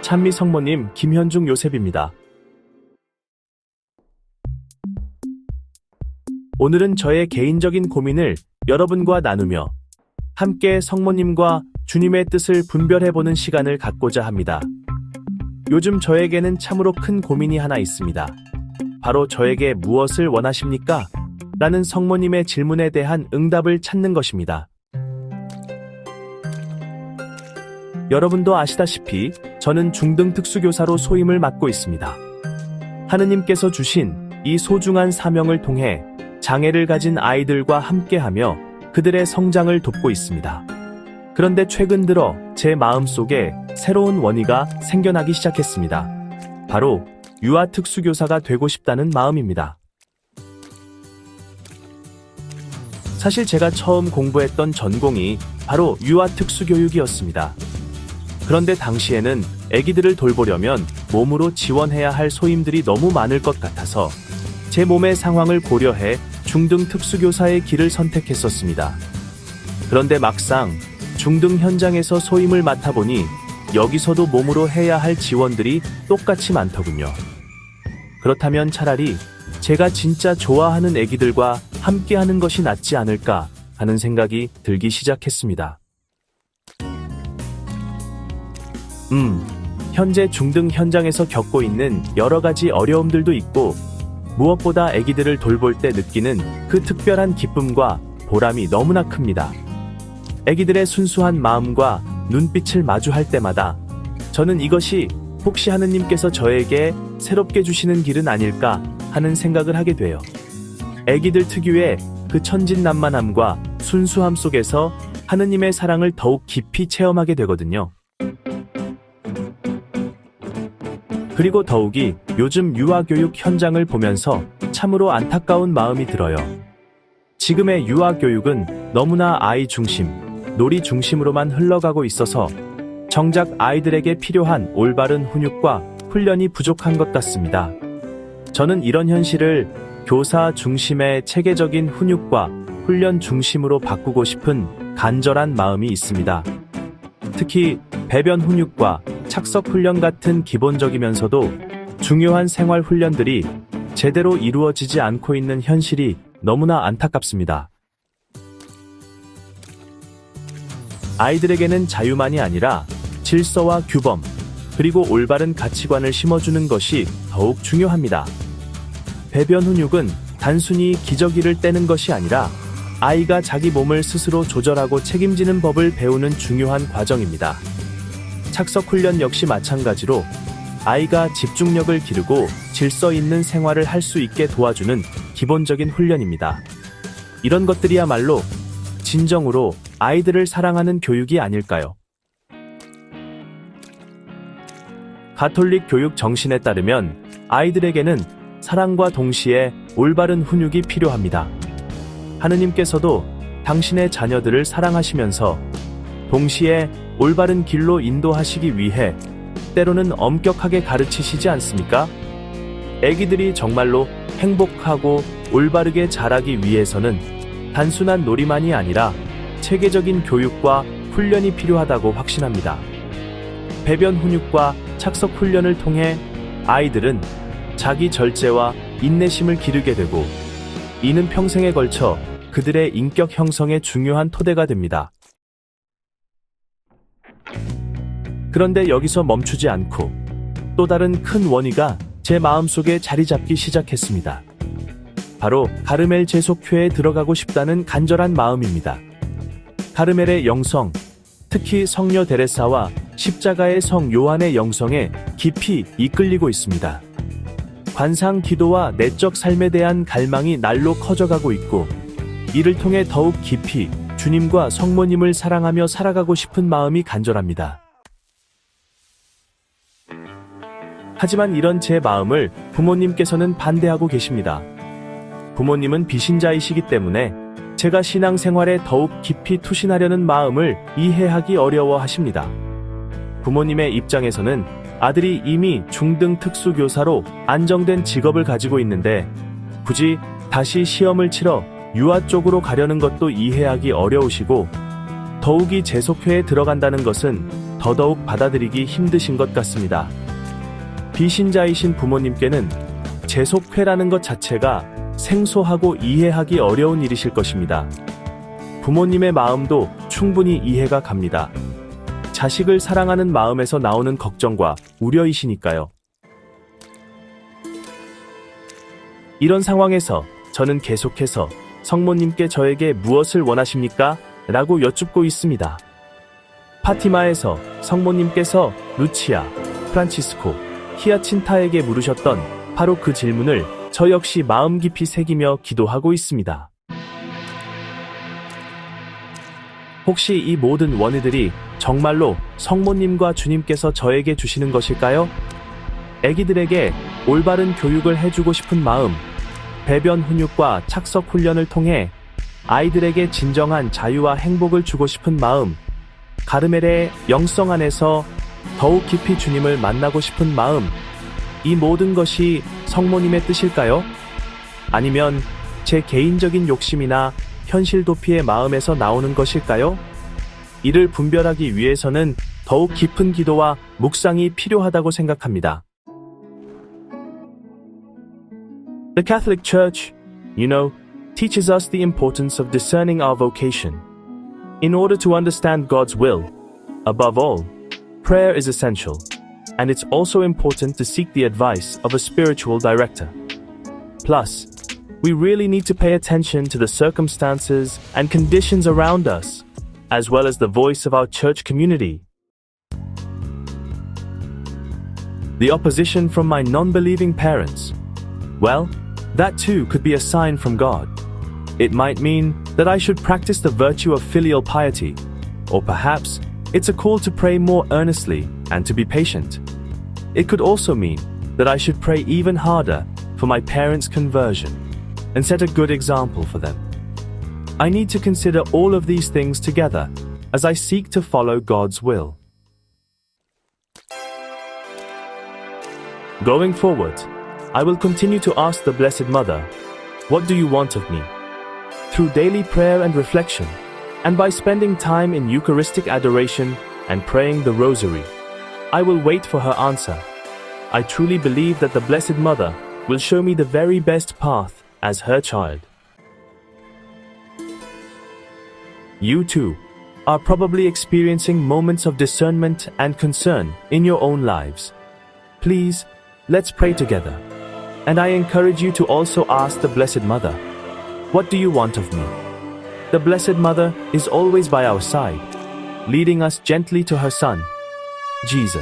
찬미 성모님 김현중 요셉입니다. 오늘은 저의 개인적인 고민을 여러분과 나누며 함께 성모님과 주님의 뜻을 분별해보는 시간을 갖고자 합니다. 요즘 저에게는 참으로 큰 고민이 하나 있습니다. 바로 저에게 무엇을 원하십니까? 라는 성모님의 질문에 대한 응답을 찾는 것입니다. 여러분도 아시다시피 저는 중등 특수교사로 소임을 맡고 있습니다. 하느님께서 주신 이 소중한 사명을 통해 장애를 가진 아이들과 함께하며 그들의 성장을 돕고 있습니다. 그런데 최근 들어 제 마음속에 새로운 원의가 생겨나기 시작했습니다. 바로 유아 특수교사가 되고 싶다는 마음입니다. 사실 제가 처음 공부했던 전공이 바로 유아 특수교육이었습니다. 그런데 당시에는 아기들을 돌보려면 몸으로 지원해야 할 소임들이 너무 많을 것 같아서 제 몸의 상황을 고려해 중등 특수교사의 길을 선택했었습니다. 그런데 막상 중등 현장에서 소임을 맡아보니 여기서도 몸으로 해야 할 지원들이 똑같이 많더군요. 그렇다면 차라리 제가 진짜 좋아하는 아기들과 함께하는 것이 낫지 않을까 하는 생각이 들기 시작했습니다. 현재 중등 현장에서 겪고 있는 여러 가지 어려움들도 있고 무엇보다 아기들을 돌볼 때 느끼는 그 특별한 기쁨과 보람이 너무나 큽니다. 아기들의 순수한 마음과 눈빛을 마주할 때마다 저는 이것이 혹시 하느님께서 저에게 새롭게 주시는 길은 아닐까 하는 생각을 하게 돼요. 아기들 특유의 그 천진난만함과 순수함 속에서 하느님의 사랑을 더욱 깊이 체험하게 되거든요. 그리고 더욱이 요즘 유아교육 현장을 보면서 참으로 안타까운 마음이 들어요. 지금의 유아교육은 너무나 아이 중심, 놀이 중심으로만 흘러가고 있어서 정작 아이들에게 필요한 올바른 훈육과 훈련이 부족한 것 같습니다. 저는 이런 현실을 교사 중심의 체계적인 훈육과 훈련 중심으로 바꾸고 싶은 간절한 마음이 있습니다. 특히 배변 훈육과 착석 훈련 같은 기본적이면서도 중요한 생활 훈련들이 제대로 이루어지지 않고 있는 현실이 너무나 안타깝습니다. 아이들에게는 자유만이 아니라 질서와 규범, 그리고 올바른 가치관을 심어주는 것이 더욱 중요합니다. 배변 훈육은 단순히 기저귀를 떼는 것이 아니라 아이가 자기 몸을 스스로 조절하고 책임지는 법을 배우는 중요한 과정입니다. 착석 훈련 역시 마찬가지로 아이가 집중력을 기르고 질서 있는 생활을 할 수 있게 도와주는 기본적인 훈련입니다. 이런 것들이야말로 진정으로 아이들을 사랑하는 교육이 아닐까요? 가톨릭 교육 정신에 따르면 아이들에게는 사랑과 동시에 올바른 훈육이 필요합니다. 하느님께서도 당신의 자녀들을 사랑하시면서 동시에 올바른 길로 인도하시기 위해 때로는 엄격하게 가르치시지 않습니까? 아기들이 정말로 행복하고 올바르게 자라기 위해서는 단순한 놀이만이 아니라 체계적인 교육과 훈련이 필요하다고 확신합니다. 배변 훈육과 착석 훈련을 통해 아이들은 자기 절제와 인내심을 기르게 되고 이는 평생에 걸쳐 그들의 인격 형성에 중요한 토대가 됩니다. 그런데 여기서 멈추지 않고 또 다른 큰 원의가 제 마음속에 자리 잡기 시작했습니다. 바로 가르멜 제속회에 들어가고 싶다는 간절한 마음입니다. 가르멜의 영성, 특히 성녀 데레사와 십자가의 성 요한의 영성에 깊이 이끌리고 있습니다. 관상 기도와 내적 삶에 대한 갈망이 날로 커져가고 있고 이를 통해 더욱 깊이 주님과 성모님을 사랑하며 살아가고 싶은 마음이 간절합니다. 하지만 이런 제 마음을 부모님께서는 반대하고 계십니다. 부모님은 비신자이시기 때문에 제가 신앙생활에 더욱 깊이 투신하려는 마음을 이해하기 어려워하십니다. 부모님의 입장에서는 아들이 이미 중등 특수교사로 안정된 직업을 가지고 있는데 굳이 다시 시험을 치러 유아 쪽으로 가려는 것도 이해하기 어려우시고 더욱이 제속회에 들어간다는 것은 더더욱 받아들이기 힘드신 것 같습니다. 비신자이신 부모님께는 재속회라는 것 자체가 생소하고 이해하기 어려운 일이실 것입니다. 부모님의 마음도 충분히 이해가 갑니다. 자식을 사랑하는 마음에서 나오는 걱정과 우려이시니까요. 이런 상황에서 저는 계속해서 성모님께 저에게 무엇을 원하십니까? 라고 여쭙고 있습니다. 파티마에서 성모님께서 루치아, 프란치스코, 히아친타에게 물으셨던 바로 그 질문을 저 역시 마음 깊이 새기며 기도하고 있습니다. 혹시 이 모든 원의들이 정말로 성모님과 주님께서 저에게 주시는 것일까요? 아기들에게 올바른 교육을 해주고 싶은 마음, 배변 훈육과 착석 훈련을 통해 아이들에게 진정한 자유와 행복을 주고 싶은 마음, 가르멜의 영성 안에서 더욱 깊이 주님을 만나고 싶은 마음, 이 모든 것이 성모님의 뜻일까요? 아니면 제 개인적인 욕심이나 현실 도피의 마음에서 나오는 것일까요? 이를 분별하기 위해서는 더욱 깊은 기도와 묵상이 필요하다고 생각합니다. The Catholic Church, teaches us the importance of discerning our vocation. In order to understand God's will, above all, prayer is essential, and it's also important to seek the advice of a spiritual director. Plus, we really need to pay attention to the circumstances and conditions around us, as well as the voice of our church community. The opposition from my non-believing parents, well, that too could be a sign from God. It might mean that I should practice the virtue of filial piety, or perhaps it's a call to pray more earnestly and to be patient. It could also mean that I should pray even harder for my parents' conversion and set a good example for them. I need to consider all of these things together as I seek to follow God's will. Going forward, I will continue to ask the Blessed Mother, "What do you want of me?" Through daily prayer and reflection, and by spending time in Eucharistic adoration and praying the Rosary, I will wait for her answer. I truly believe that the Blessed Mother will show me the very best path as her child. You too are probably experiencing moments of discernment and concern in your own lives. Please, let's pray together. And I encourage you to also ask the Blessed Mother, "What do you want of me?" The Blessed Mother is always by our side, leading us gently to her Son, Jesus.